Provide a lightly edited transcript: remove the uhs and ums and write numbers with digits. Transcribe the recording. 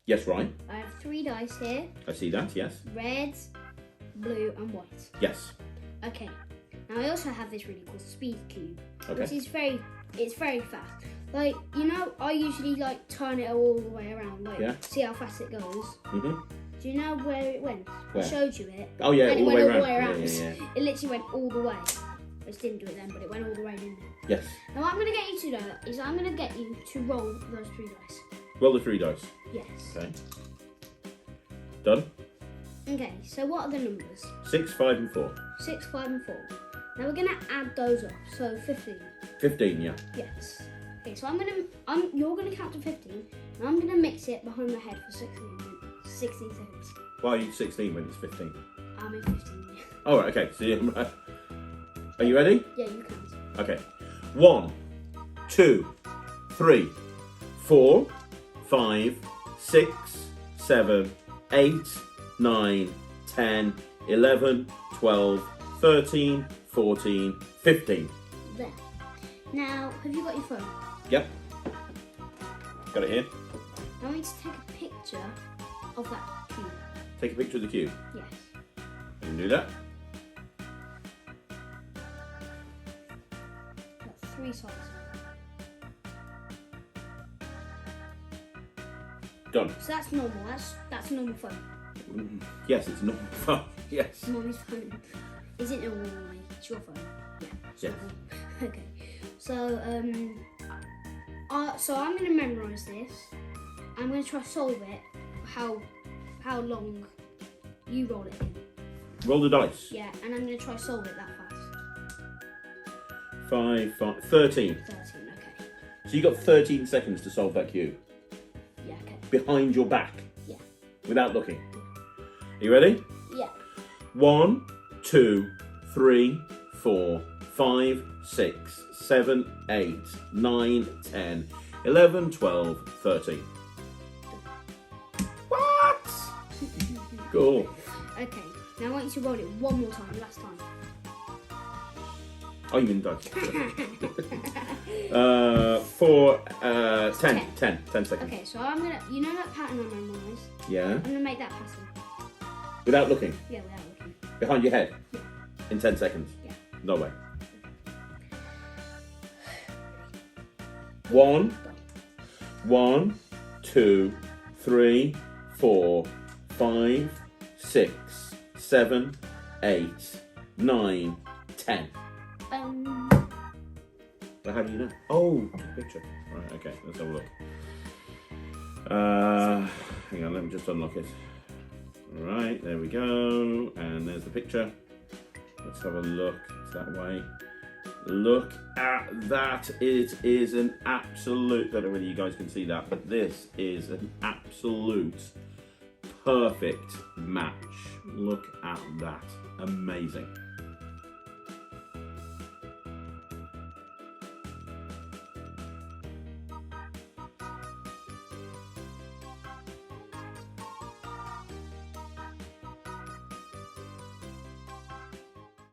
Yes, right. I have 3 dice here. I see that, yes. Red, blue and white. Yes. Okay. Now I also have this really cool speed cube. Okay. Which is very fast. Like, you know, I usually like turn it all the way around, like see how fast it goes. Mm-hmm. Do you know where it went? Where? I showed you it. Oh yeah, and all it the way went around. all the way around. Yeah. It literally went all the way. I just didn't do it then, but it went all the way in there. Yes. Now what I'm going to get you to do is I'm going to get you to roll those 3 dice. Roll the 3 dice. Yes. Okay. Done. Okay, so what are the numbers? 6, 5 and 4. 6, 5 and 4. Now we're going to add those up, so 15. 15, yeah. Yes. Okay, so you're going to count to 15, and I'm going to mix it behind my head for 16 seconds. Why are you 16 when it's 15? I'm in 15. Oh, right, okay. So you, are you ready? Yeah, you count. Okay. 1, 2, 3, 4, 5, 6, 7, 8, 9, 10, 11, 12, 13, 14, 15. There. Now, have you got your phone? Yep. Got it here. I want you to take a picture of that cube. Take a picture of the cube. Yes. You can do that. Got 3 sides. Done. So that's normal. That's a normal phone. Yes, it's normal phone. Yes. Mommy's phone. Is it normal, Mommy? It's your phone. Yeah. It's Yes. normal. Okay. So so I'm gonna memorize this. I'm gonna try to solve it. How long you roll it in? Roll the dice. Yeah, and I'm gonna try to solve it that fast. 5, 13. 13. Okay. So you got 13 seconds to solve that cube. Yeah. Okay. Behind your back. Yeah. Without looking. Are you ready? Yeah. 1, 2, 3, 4, 5, 6, 7, 8, 9, 10, 11, 12, 13. What? Cool. Okay. Now I want you to roll it one more time. Last time. Oh, you mean dice. 4, 10 seconds. Okay, so I'm gonna, you know that pattern I memorised? Yeah. I'm gonna make that pattern. Without looking. Yeah, without looking. Behind your head. Yeah. In 10 seconds. Yeah. No way. 1, 2, 3, 4, 5, 6, 7, 8, 9, 10. Well, how do you know? Oh, take a picture. Right, okay, let's have a look. Hang on, let me just unlock it. Right, there we go. And there's the picture. Let's have a look. It's that way. Look at that. It is an absolute, I don't know whether you guys can see that, but this is an absolute perfect match. Look at that. Amazing.